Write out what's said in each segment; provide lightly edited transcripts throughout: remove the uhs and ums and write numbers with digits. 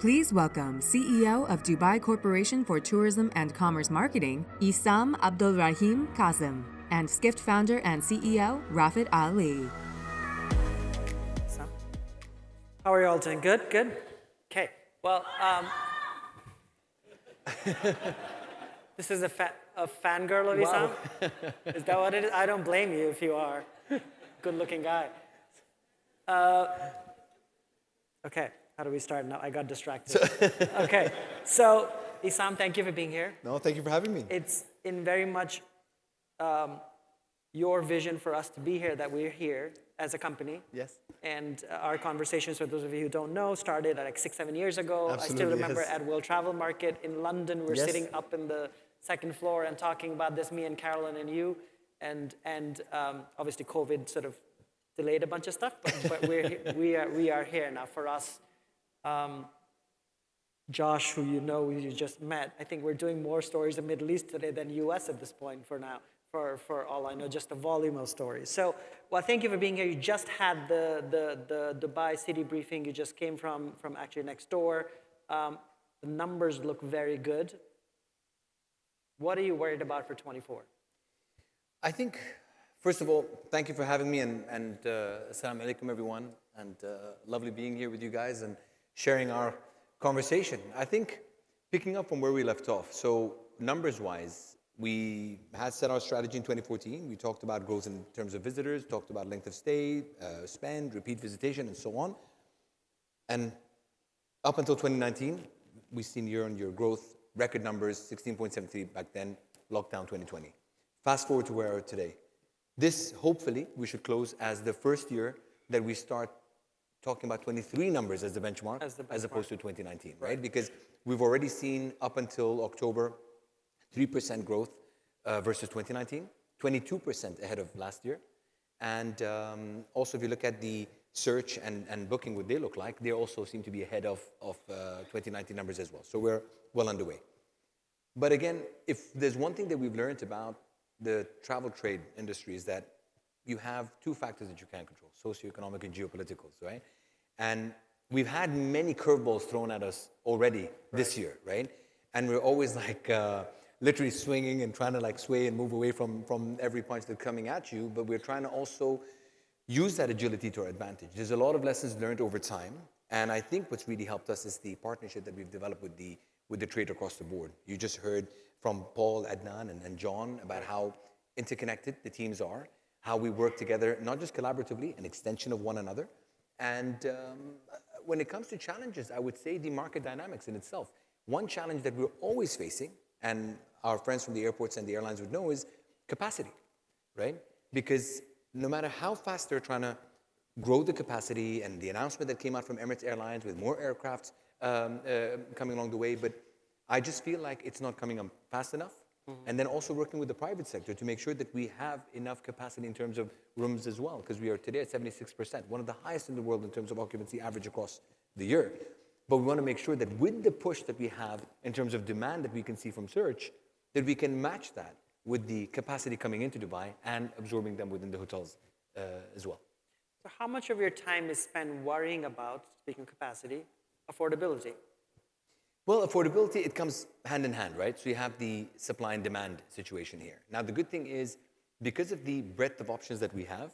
Please welcome CEO of Dubai Corporation for Tourism and Commerce Marketing, Issam Abdulrahim Kazim, and Skift founder and CEO, Rafat Ali. So, how are you all doing? Good? Good? Okay. Well, this is a fangirl of Issam? Is that what it is? I don't blame you if you are. Good-looking guy. Okay. How do we start now? I got distracted. Okay. So, Issam, thank you for being here. No, thank you for having me. It's in very much your vision for us to be here that we're here as a company. Yes. And our conversations, for those of you who don't know, started like 6-7 years ago. Absolutely, I still remember yes. at World Travel Market in London, we're Yes. sitting up in the second floor and talking about this, me and Carolyn and you. And obviously COVID sort of delayed a bunch of stuff, but we are here now. For us, Josh, who you just met, I think we're doing more stories in the Middle East today than US at this point for now, for all I know, just the volume of stories. So, well, thank you for being here. You just had the Dubai city briefing. You just came from actually next door. The numbers look very good. What are you worried about for 24? I think, first of all, thank you for having me, and assalamu alaikum, everyone, and lovely being here with you guys and sharing our conversation. I think picking up from where we left off, so numbers-wise, we had set our strategy in 2014. We talked about growth in terms of visitors, talked about length of stay, spend, repeat visitation, and so on. And up until 2019, we've seen year-on-year growth, record numbers, 16.73 back then, lockdown 2020. Fast forward to where we are today. This, hopefully, we should close as the first year that we start talking about 23 numbers as the benchmark, as opposed to 2019, right? Because we've already seen up until October 3% growth versus 2019, 22% ahead of last year. And also, if you look at the search and booking, what they look like, they also seem to be ahead of 2019 numbers as well. So we're well underway. But again, if there's one thing that we've learned about the travel trade industry is that you have two factors that you can't control, socioeconomic and geopolitical, right? And we've had many curveballs thrown at us already this year, right? And we're always like literally swinging and trying to like sway and move away from every punch that's coming at you, but we're trying to also use that agility to our advantage. There's a lot of lessons learned over time, and I think what's really helped us is the partnership that we've developed with the trade across the board. You just heard from Paul, Adnan, and John about how interconnected the teams are, how we work together, not just collaboratively, an extension of one another. And when it comes to challenges, I would say the market dynamics in itself. One challenge that we're always facing, and our friends from the airports and the airlines would know, is capacity, right? Because no matter how fast they're trying to grow the capacity, and the announcement that came out from Emirates Airlines with more aircraft coming along the way, but I just feel like it's not coming up fast enough. And then also working with the private sector to make sure that we have enough capacity in terms of rooms as well, because we are today at 76%, one of the highest in the world in terms of occupancy average across the year. But we want to make sure that with the push that we have in terms of demand that we can see from search, that we can match that with the capacity coming into Dubai and absorbing them within the hotels as well. So how much of your time is spent worrying about, speaking of capacity, affordability? Well, affordability, it comes hand in hand, right? So you have the supply and demand situation here. Now, the good thing is, because of the breadth of options that we have,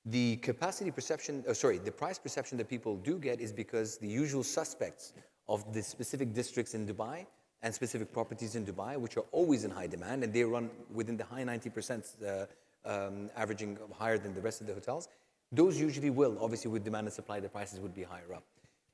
the capacity perception, the price perception that people do get is because the usual suspects of the specific districts in Dubai and specific properties in Dubai, which are always in high demand, and they run within the high 90%, averaging higher than the rest of the hotels, those usually will, obviously with demand and supply, the prices would be higher up.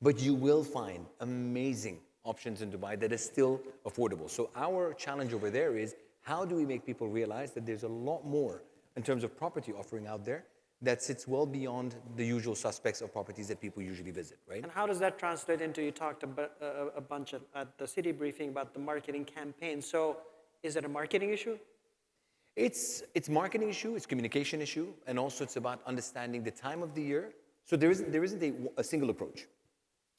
But you will find amazing options in Dubai that is still affordable. So our challenge over there is, how do we make people realize that there's a lot more in terms of property offering out there that sits well beyond the usual suspects of properties that people usually visit, right? And how does that translate into, you talked about, a bunch at the city briefing about the marketing campaign. So is it a marketing issue? It's marketing issue, it's communication issue, and also it's about understanding the time of the year. So there isn't a single approach.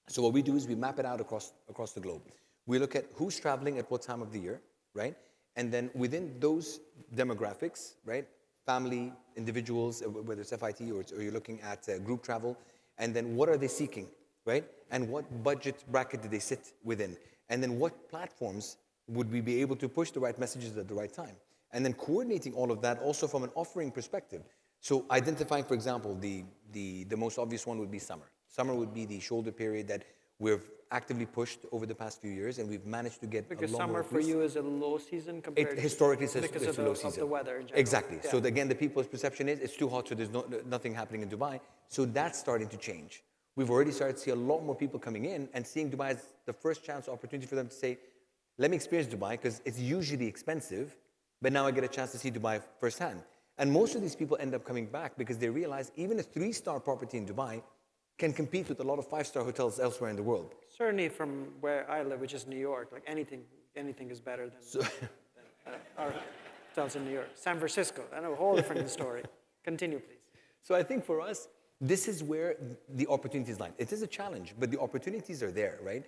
So what we do is we map it out across the globe. We look at who's traveling at what time of the year, right? And then within those demographics, right? Family, individuals, whether it's FIT or you're looking at group travel, and then what are they seeking right? And what budget bracket do they sit within? And then what platforms would we be able to push the right messages at the right time? And then coordinating all of that also from an offering perspective. So identifying, for example, the most obvious one would be summer. Summer would be the shoulder period that we've actively pushed over the past few years, and we've managed to get Because a lot summer more for you is a low season compared historically to because it's of a low of season. the weather in general. Exactly. Yeah. So again, the people's perception is it's too hot, so there's nothing happening in Dubai. So that's starting to change. We've already started to see a lot more people coming in and seeing Dubai as the first chance opportunity for them to say, let me experience Dubai, because it's usually expensive, but now I get a chance to see Dubai firsthand. And most of these people end up coming back because they realize even a 3-star property in Dubai can compete with a lot of 5-star hotels elsewhere in the world. Certainly from where I live, which is New York, like anything is better than our hotels in New York. San Francisco, I know, a whole different story. Continue, please. So I think for us, this is where the opportunities lie. It is a challenge, but the opportunities are there, right?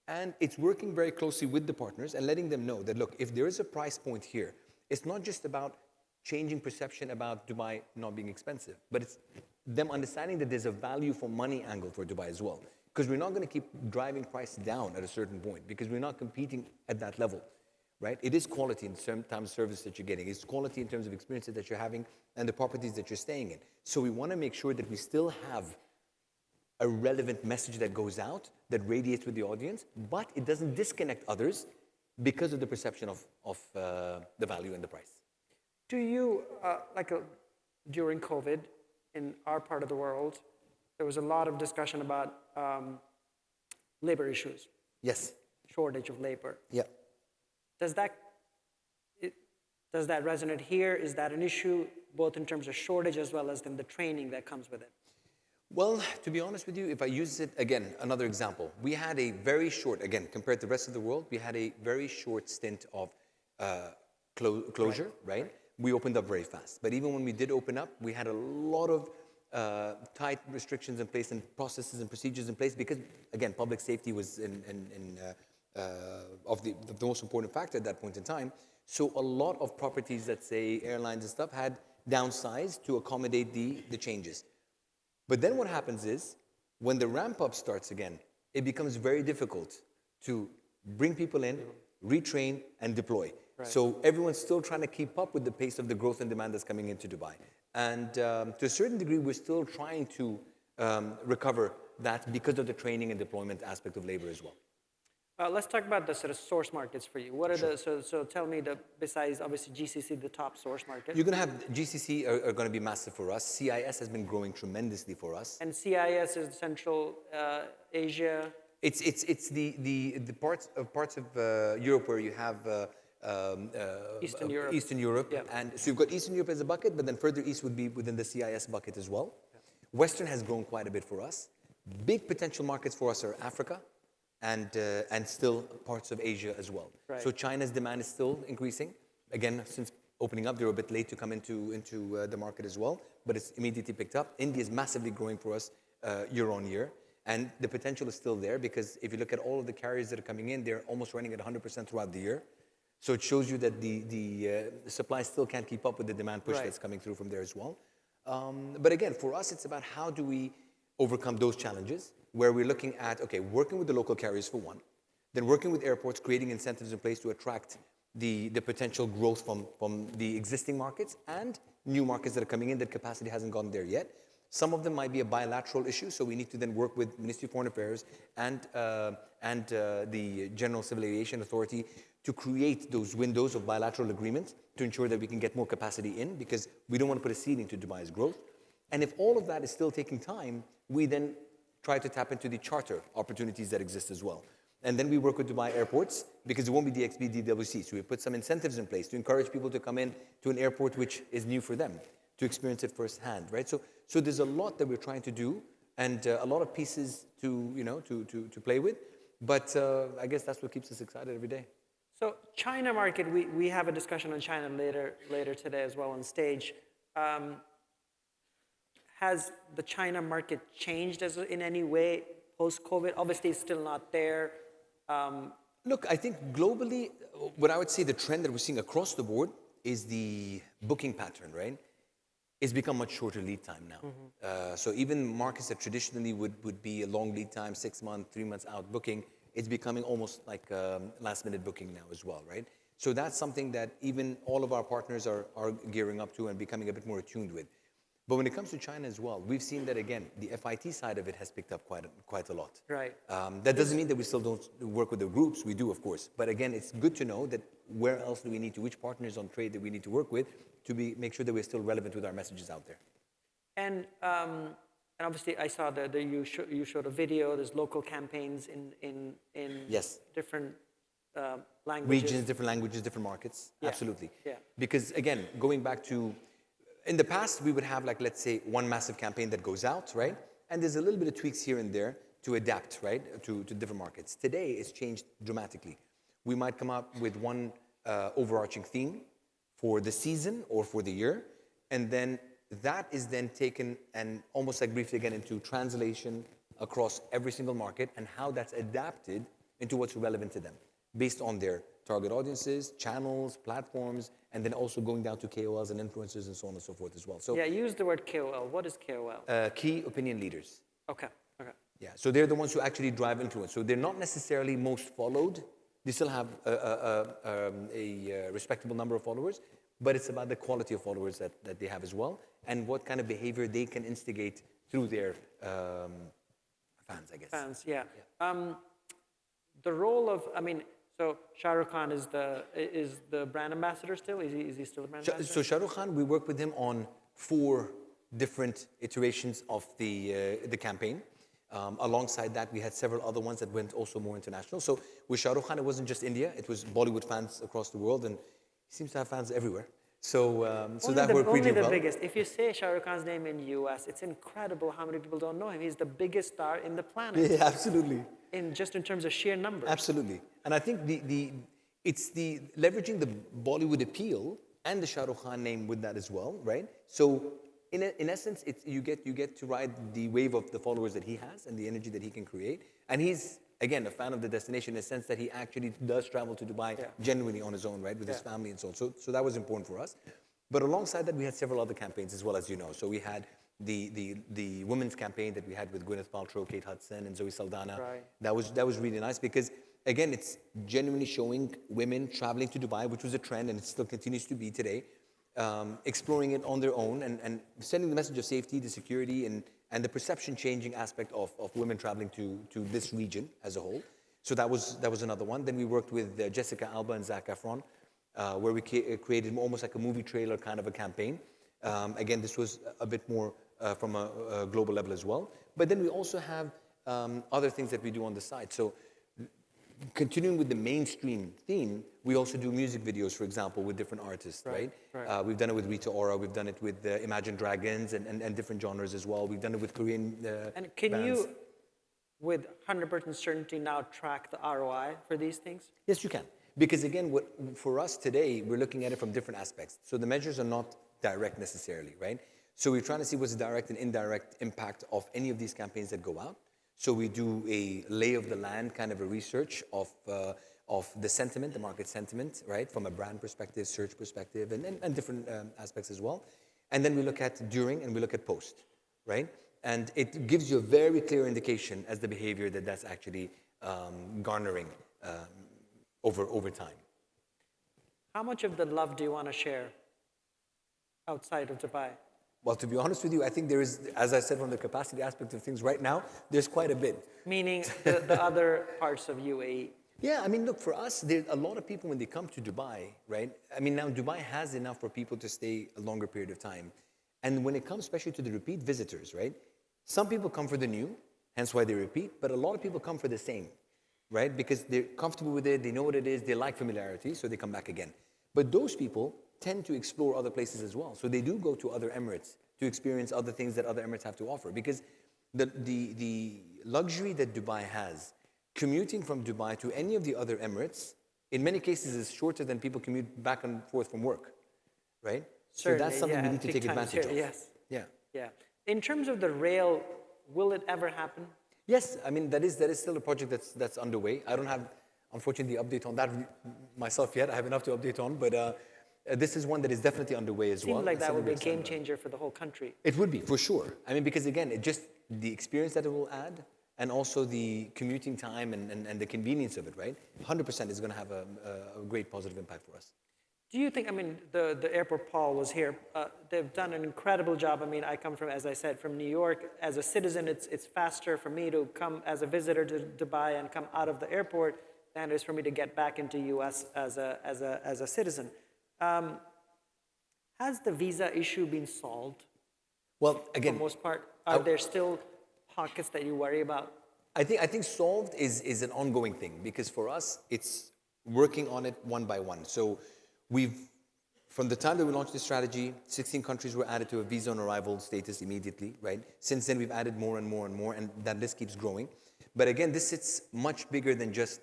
And it's working very closely with the partners and letting them know that, look, if there is a price point here, it's not just about changing perception about Dubai not being expensive, but it's them understanding that there's a value for money angle for Dubai as well. Because we're not going to keep driving price down at a certain point because we're not competing at that level, right? It is quality in terms of service that you're getting. It's quality in terms of experiences that you're having and the properties that you're staying in. So we want to make sure that we still have a relevant message that goes out, that radiates with the audience, but it doesn't disconnect others because of the perception of the value and the price. Do you, during COVID, in our part of the world, there was a lot of discussion about labor issues, Yes. shortage of labor. Yeah. Does that resonate here? Is that an issue, both in terms of shortage as well as then the training that comes with it? Well, to be honest with you, if I use it, again, another example. We had a very short, again, compared to the rest of the world, we had a very short stint of closure, right? We opened up very fast. But even when we did open up, we had a lot of tight restrictions in place and processes and procedures in place because, again, public safety was the most important factor at that point in time. So a lot of properties that say airlines and stuff had downsized to accommodate the changes. But then what happens is, when the ramp up starts again, it becomes very difficult to bring people in, retrain, and deploy. Right. So everyone's still trying to keep up with the pace of the growth and demand that's coming into Dubai. And to a certain degree, we're still trying to recover that because of the training and deployment aspect of labor as well. Let's talk about the sort of source markets for you. What are so tell me, besides obviously GCC, the top source market? You're going to have GCC are going to be massive for us. CIS has been growing tremendously for us. And CIS is Central Asia. It's the parts of Europe where you have Eastern Europe. Eastern Europe, yeah. And so you've got Eastern Europe as a bucket, but then further east would be within the CIS bucket as well. Yeah. Western has grown quite a bit for us. Big potential markets for us are Africa, and still parts of Asia as well. Right. So China's demand is still increasing. Again, since opening up, they were a bit late to come into the market as well, but it's immediately picked up. India is massively growing for us year on year, and the potential is still there because if you look at all of the carriers that are coming in, they're almost running at 100% throughout the year. So it shows you that the supply still can't keep up with the demand push that's coming through from there as well. But again, for us, it's about how do we overcome those challenges where we're looking at, okay, working with the local carriers for one, then working with airports, creating incentives in place to attract the potential growth from the existing markets and new markets that are coming in that capacity hasn't gone there yet. Some of them might be a bilateral issue, so we need to then work with Ministry of Foreign Affairs and the General Civil Aviation Authority to create those windows of bilateral agreements to ensure that we can get more capacity in because we don't want to put a ceiling to Dubai's growth. And if all of that is still taking time, we then try to tap into the charter opportunities that exist as well. And then we work with Dubai airports because it won't be DXB, DWC. So we put some incentives in place to encourage people to come in to an airport which is new for them, to experience it firsthand, right? So there's a lot that we're trying to do and a lot of pieces to play with. But I guess that's what keeps us excited every day. So China market, we have a discussion on China later today as well on stage. Has the China market changed in any way post-COVID? Obviously, it's still not there. Look, I think globally, what I would say the trend that we're seeing across the board is the booking pattern, right? it's become much shorter lead time now. So even markets that traditionally would be a long lead time, 6 months, 3 months out booking, it's becoming almost like last minute booking now as well, right? So that's something that even all of our partners are gearing up to and becoming a bit more attuned with. But when it comes to China as well, we've seen that again, the FIT side of it has picked up quite a lot. Right. That doesn't mean that we still don't work with the groups. We do, of course. But again, it's good to know that where else do we need to, which partners on trade that we need to work with to make sure that we're still relevant with our messages out there. And obviously, I saw that you showed a video. There's local campaigns in Yes. different languages. Regions, different languages, different markets. Yeah. Absolutely. Yeah. Because again, going back to, in the past, we would have like, let's say, one massive campaign that goes out, right? And there's a little bit of tweaks here and there to adapt, right, to different markets. Today, it's changed dramatically. We might come up with one overarching theme for the season or for the year, and then that is then taken and almost like briefly again into translation across every single market and how that's adapted into what's relevant to them based on their target audiences, channels, platforms, and then also going down to KOLs and influencers and so on and so forth as well. So Yeah, use the word KOL. What is KOL? key opinion leaders. Okay. Yeah, so they're the ones who actually drive influence. So they're not necessarily most followed. They still have a respectable number of followers, but it's about the quality of followers that they have as well and what kind of behavior they can instigate through their fans, I guess. Fans, yeah. The role of, so Shah Rukh Khan is the brand ambassador still? Is he still the brand ambassador? So Shah Rukh Khan, we work with him on 4 different iterations of the campaign. Alongside that, we had several other ones that went also more international. So with Shah Rukh Khan, it wasn't just India; it was Bollywood fans across the world, and he seems to have fans everywhere. So that worked pretty well. Only the biggest. If you say Shah Rukh Khan's name in the US, it's incredible how many people don't know him. He's the biggest star in the planet. Yeah, absolutely. In terms of sheer numbers. Absolutely. And I think it's the leveraging the Bollywood appeal and the Shah Rukh Khan name with that as well, right? So in essence, you get to ride the wave of the followers that he has and the energy that he can create. And he's, again, a fan of the destination in the sense that he actually does travel to Dubai genuinely on his own, right, with his family and so on. So that was important for us. But alongside that, we had several other campaigns as well, as you know. So we had the women's campaign that we had with Gwyneth Paltrow, Kate Hudson, and Zoe Saldana. Right. That was really nice because, again, it's genuinely showing women traveling to Dubai, which was a trend and it still continues to be today, exploring it on their own and sending the message of safety, the security, and the perception-changing aspect of women traveling to this region as a whole. So that was another one. Then we worked with Jessica Alba and Zac Efron, where we created almost like a movie trailer kind of a campaign. Again, this was a bit more from a global level as well. But then we also have other things that we do on the side. So continuing with the mainstream theme, we also do music videos, for example, with different artists, right? We've done it with Rita Ora, we've done it with Imagine Dragons and different genres as well. We've done it with Korean And can bands. you, with 100% certainty now, track the ROI for these things? Yes, you can. Because again, for us today, we're looking at it from different aspects. So the measures are not direct necessarily, right? So we're trying to see what's the direct and indirect impact of any of these campaigns that go out. So we do a lay of the land kind of a research of the sentiment, the market sentiment, right? From a brand perspective, search perspective, and different aspects as well. And then we look at during and we look at post, right? And it gives you a very clear indication as the behavior that's actually garnering over time. How much of the love do you want to share outside of Dubai? Well, to be honest with you, I think there is, as I said, from the capacity aspect of things right now, there's quite a bit. Meaning the other parts of UAE? Yeah, I mean, look, for us, there's a lot of people when they come to Dubai, right? I mean, now Dubai has enough for people to stay a longer period of time. And when it comes especially to the repeat visitors, right? Some people come for the new, hence why they repeat, but a lot of people come for the same, right? Because they're comfortable with it, they know what it is, they like familiarity, so they come back again. But those people tend to explore other places as well. So they do go to other Emirates to experience other things that other Emirates have to offer. Because the luxury that Dubai has, commuting from Dubai to any of the other Emirates, in many cases is shorter than people commute back and forth from work, right? Certainly, so that's something we need to take advantage of. Yes. Yeah. In terms of the rail, will it ever happen? Yes, I mean, that is still a project that's underway. I don't have, unfortunately, the update on that myself yet. I have enough to update on, but This is one that is definitely underway as well. Seems like It's that something would be a we're excited game about. changer for the whole country. It would be, for sure. I mean, because again, it just the experience that it will add and also the commuting time and the convenience of it, right? 100% is going to have a great positive impact for us. Do you think, I mean, the airport, Paul was here, they've done an incredible job. I mean, I come from, as I said, from New York. As a citizen, it's faster for me to come as a visitor to Dubai and come out of the airport than it is for me to get back into US as a citizen. Has the visa issue been solved Well, for the again, most part? Are there still pockets that you worry about? I think solved is an ongoing thing because for us, it's working on it one by one. So we've, from the time that we launched this strategy, 16 countries were added to a visa on arrival status immediately, right? Since then, we've added more and more and more, and that list keeps growing. But again, this sits much bigger than just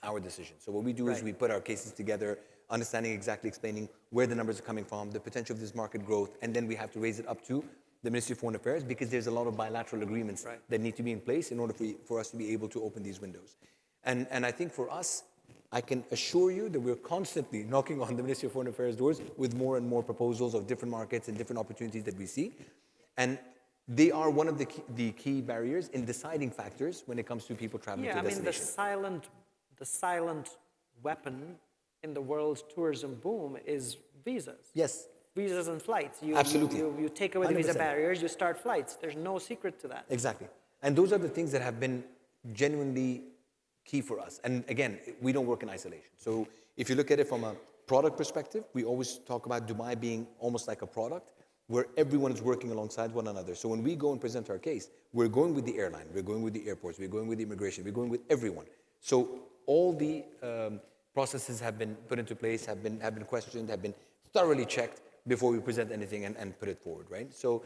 our decision. So what we do is we put our cases together, understanding exactly, explaining where the numbers are coming from, the potential of this market growth, and then we have to raise it up to the Ministry of Foreign Affairs because there's a lot of bilateral agreements that need to be in place in order for us to be able to open these windows. And I think for us, I can assure you that we're constantly knocking on the Ministry of Foreign Affairs doors with more and more proposals of different markets and different opportunities that we see. And they are one of the key barriers in deciding factors when it comes to people traveling to Yeah, I mean, destinations. the silent weapon in the world's tourism boom is visas. Yes. Visas and flights. Absolutely. You take away the visa 100%. barriers, you start flights. There's no secret to that. Exactly. And those are the things that have been genuinely key for us. And again, we don't work in isolation. So if you look at it from a product perspective, we always talk about Dubai being almost like a product where everyone is working alongside one another. So when we go and present our case, we're going with the airline, we're going with the airports, we're going with the immigration, we're going with everyone. So all the processes have been put into place, have been questioned, have been thoroughly checked before we present anything and put it forward, right? So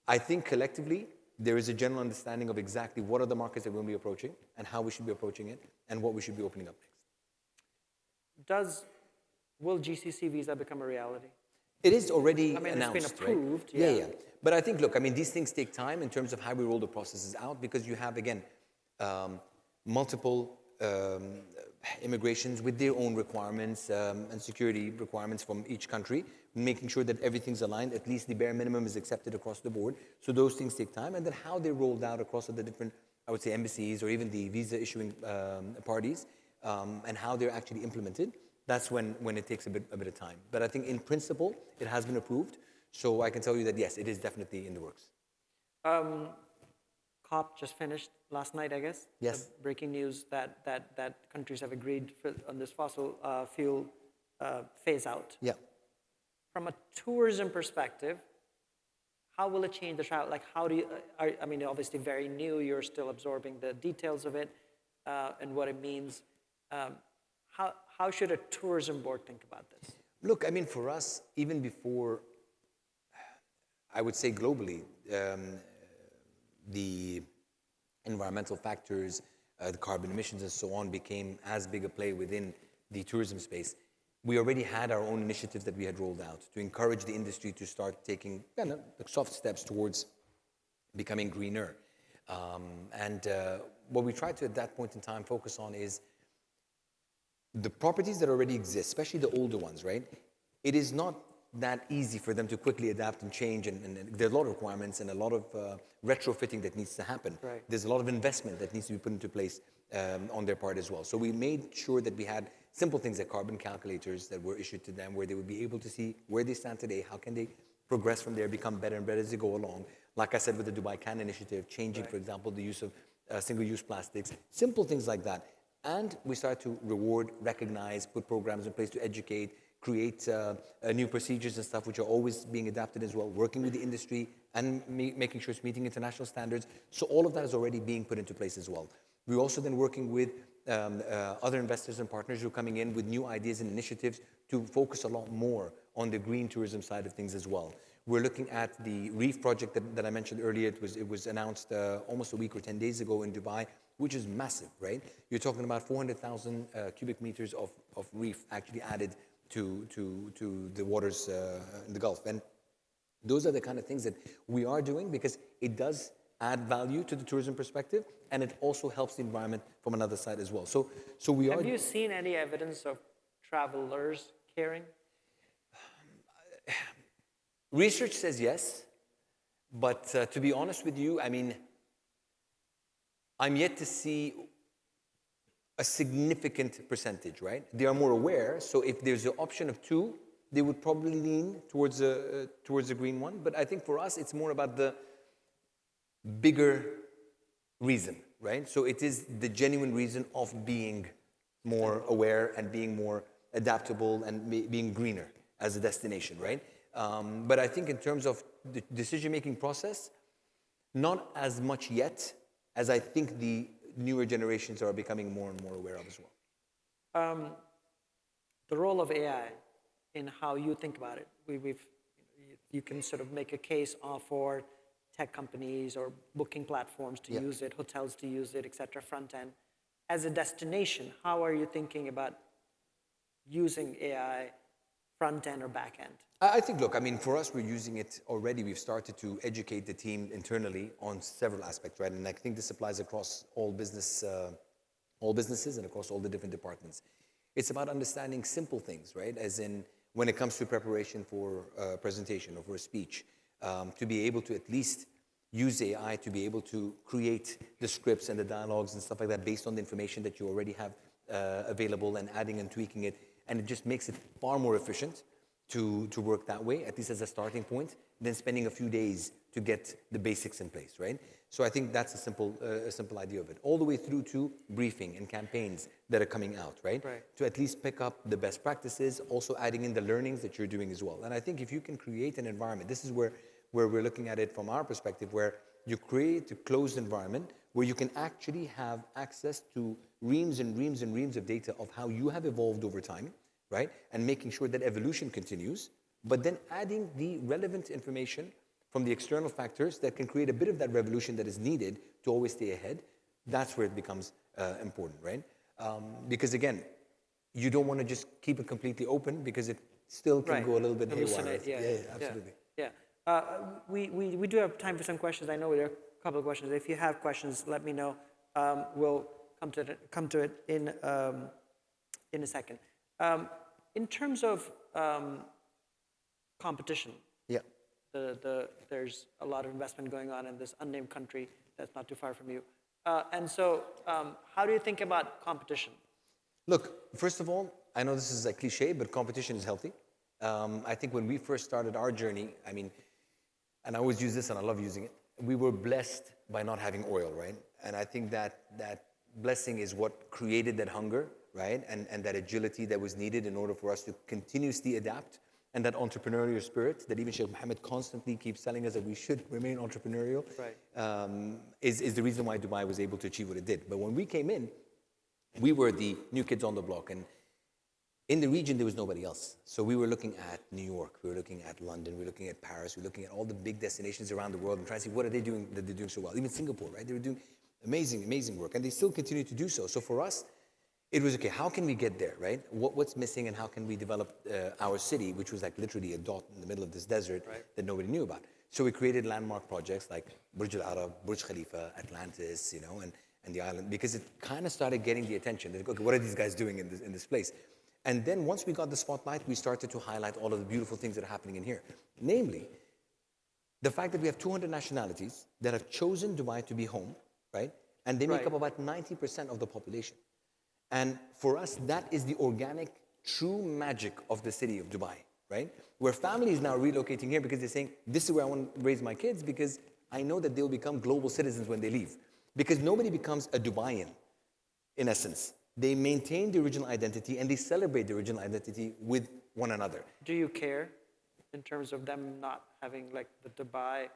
I think collectively, there is a general understanding of exactly what are the markets that we'll be approaching and how we should be approaching it and what we should be opening up next. Will GCC Visa become a reality? It is already It's announced, been approved. Right? Yeah. But I think, look, I mean, these things take time in terms of how we roll the processes out because you have, again, multiple immigrations with their own requirements and security requirements from each country, making sure that everything's aligned, at least the bare minimum is accepted across the board. So those things take time. And then how they're rolled out across the different, I would say, embassies or even the visa issuing parties and how they're actually implemented, that's when it takes a bit of time. But I think in principle, it has been approved. So I can tell you that, yes, it is definitely in the works. COP just finished last night, I guess. Yes. The breaking news that countries have agreed on this fossil fuel phase out. Yeah. From a tourism perspective, how will it change the travel? Like, how do you, I mean, obviously very new, you're still absorbing the details of it and what it means. How should a tourism board think about this? Look, I mean, for us, even before, I would say globally, the environmental factors, the carbon emissions and so on became as big a play within the tourism space. We already had our own initiatives that we had rolled out to encourage the industry to start taking the soft steps towards becoming greener. What we tried to, at that point in time, focus on is the properties that already exist, especially the older ones, right? It is not that easy for them to quickly adapt and change, and there are a lot of requirements and a lot of retrofitting that needs to happen. Right. There's a lot of investment that needs to be put into place on their part as well. So we made sure that we had simple things like carbon calculators that were issued to them where they would be able to see where they stand today, how can they progress from there, become better and better as they go along. Like I said with the Dubai Can initiative, changing, for example, the use of single-use plastics, simple things like that. And we started to reward, recognize, put programs in place to educate, create new procedures and stuff which are always being adapted as well, working with the industry and making sure it's meeting international standards. So all of that is already being put into place as well. We're also then working with other investors and partners who are coming in with new ideas and initiatives to focus a lot more on the green tourism side of things as well. We're looking at the Reef project that I mentioned earlier. It was announced almost a week or 10 days ago in Dubai, which is massive, right? You're talking about 400,000 cubic meters of reef actually added to the waters in the Gulf. And those are the kind of things that we are doing because it does add value to the tourism perspective, and it also helps the environment from another side as well. So we are. Have you seen any evidence of travelers caring? Research says yes, but to be honest with you, I mean, I'm yet to see a significant percentage, right? They are more aware, so if there's an option of two, they would probably lean towards the green one. But I think for us, it's more about the bigger reason, right? So it is the genuine reason of being more aware and being more adaptable and being greener as a destination, right? But I think in terms of the decision-making process, not as much yet as I think the newer generations are becoming more and more aware of as well. The role of AI in how you think about it. You can sort of make a case for tech companies or booking platforms to use it, hotels to use it, et cetera, front end. As a destination, how are you thinking about using AI front end or back end? I think, look, I mean, for us, we're using it already. We've started to educate the team internally on several aspects, right? And I think this applies across all businesses and across all the different departments. It's about understanding simple things, right? As in, when it comes to preparation for a presentation or for a speech, to be able to at least use AI to be able to create the scripts and the dialogues and stuff like that based on the information that you already have available, and adding and tweaking it. And it just makes it far more efficient to work that way, at least as a starting point, than spending a few days to get the basics in place, right? So I think that's a simple idea of it. All the way through to briefing and campaigns that are coming out, right? To at least pick up the best practices, also adding in the learnings that you're doing as well. And I think if you can create an environment, this is where we're looking at it from our perspective, where you create a closed environment where you can actually have access to reams and reams and reams of data of how you have evolved over time, right? And making sure that evolution continues, but then adding the relevant information from the external factors that can create a bit of that revolution that is needed to always stay ahead. That's where it becomes important, right? Because again, you don't want to just keep it completely open because it still can go a little bit haywire. Yeah, absolutely. Yeah. We do have time for some questions. I know there are a couple of questions. If you have questions, let me know. We'll come to it in a second. In terms of competition, there's a lot of investment going on in this unnamed country that's not too far from you. And so how do you think about competition? Look, first of all, I know this is a cliche, but competition is healthy. I think when we first started our journey, I mean, and I always use this and I love using it, we were blessed by not having oil, right? And I think that blessing is what created that hunger, right? And that agility that was needed in order for us to continuously adapt, and that entrepreneurial spirit that even Sheikh Mohammed constantly keeps telling us that we should remain entrepreneurial, is the reason why Dubai was able to achieve what it did. But when we came in, we were the new kids on the block, and in the region, there was nobody else. So we were looking at New York, we were looking at London, we were looking at Paris, we were looking at all the big destinations around the world and trying to see what are they doing that they're doing so well. Even Singapore, right? They were doing amazing, amazing work, and they still continue to do so. So for us, it was, okay, how can we get there, right? What's missing, and how can we develop our city, which was like literally a dot in the middle of this desert that nobody knew about. So we created landmark projects like Burj Al Arab, Burj Khalifa, Atlantis, you know, and the island, because it kind of started getting the attention. Like, okay, what are these guys doing in this place? And then once we got the spotlight, we started to highlight all of the beautiful things that are happening in here. Namely, the fact that we have 200 nationalities that have chosen Dubai to be home, right? And they make up about 90% of the population. And for us, that is the organic, true magic of the city of Dubai, right? Where families now relocating here because they're saying, this is where I want to raise my kids because I know that they'll become global citizens when they leave. Because nobody becomes a Dubaian, in essence. They maintain the original identity and they celebrate the original identity with one another. Do you care in terms of them not having like the Dubai,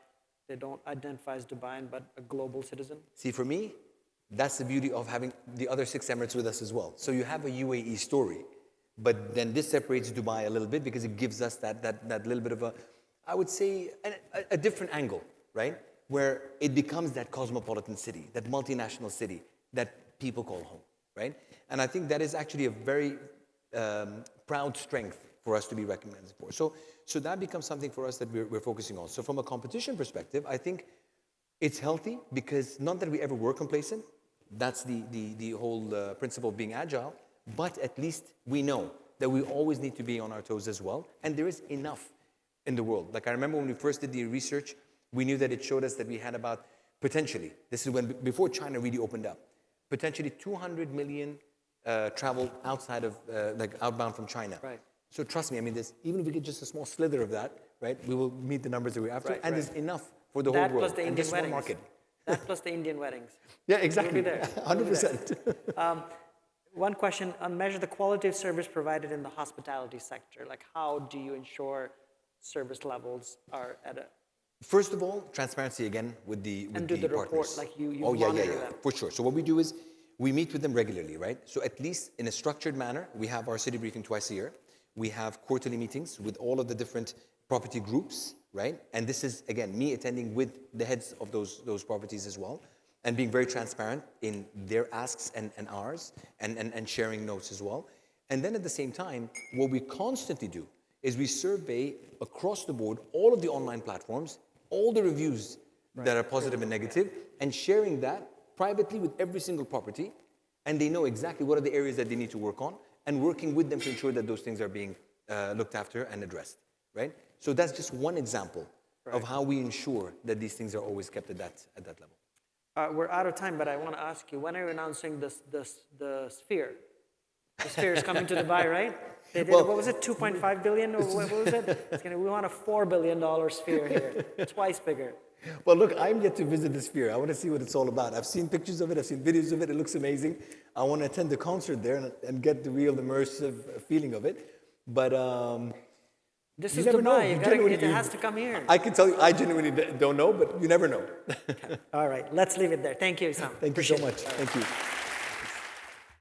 they don't identify as Dubaian, but a global citizen? See, for me, that's the beauty of having the other 6 Emirates with us as well. So you have a UAE story, but then this separates Dubai a little bit because it gives us that little bit of a, I would say, a different angle, right? Where it becomes that cosmopolitan city, that multinational city that people call home, right? And I think that is actually a very proud strength for us to be recognized for. So that becomes something for us that we're focusing on. So from a competition perspective, I think it's healthy because not that we ever were complacent. That's the whole principle of being agile. But at least we know that we always need to be on our toes as well. And there is enough in the world. Like I remember when we first did the research, we knew that it showed us that we had about potentially, this is when, before China really opened up, potentially 200 million travel outside of, like outbound from China. Right. So trust me, I mean, even if we get just a small slither of that, right, we will meet the numbers that we're after, and there's enough for the whole That world. plus the and Indian just one weddings. market. That plus the Indian weddings. Yeah, exactly. We'll be there. 100%. One question, measure the quality of service provided in the hospitality sector. Like how do you ensure service levels are at a... First of all, transparency again with the And do the partners. report, like you Oh yeah, monitor them. for sure. So what we do is we meet with them regularly, right? So at least in a structured manner, we have our city briefing twice a year. We have quarterly meetings with all of the different property groups, right? And this is, again, me attending with the heads of those properties as well, and being very transparent in their asks and ours, and sharing notes as well. And then at the same time, what we constantly do is we survey across the board all of the online platforms, all the reviews that are positive and negative, and sharing that privately with every single property, and they know exactly what are the areas that they need to work on, and working with them to ensure that those things are being looked after and addressed, right? So that's just one example of how we ensure that these things are always kept at that level. We're out of time, but I want to ask you, when are you announcing the Sphere? The Sphere is coming to Dubai, right? They did, what was it, 2.5 billion, or what was it? We want a $4 billion Sphere here, twice bigger. Well, look, I'm yet to visit the Sphere. I want to see what it's all about. I've seen pictures of it. I've seen videos of it. It looks amazing. I want to attend the concert there and get the real immersive feeling of it. But this you is never know. Dubai. It has to come here. I can tell you, I genuinely don't know, but you never know. All right, let's leave it there. Thank you, Issam. Thank you so much. Thank you.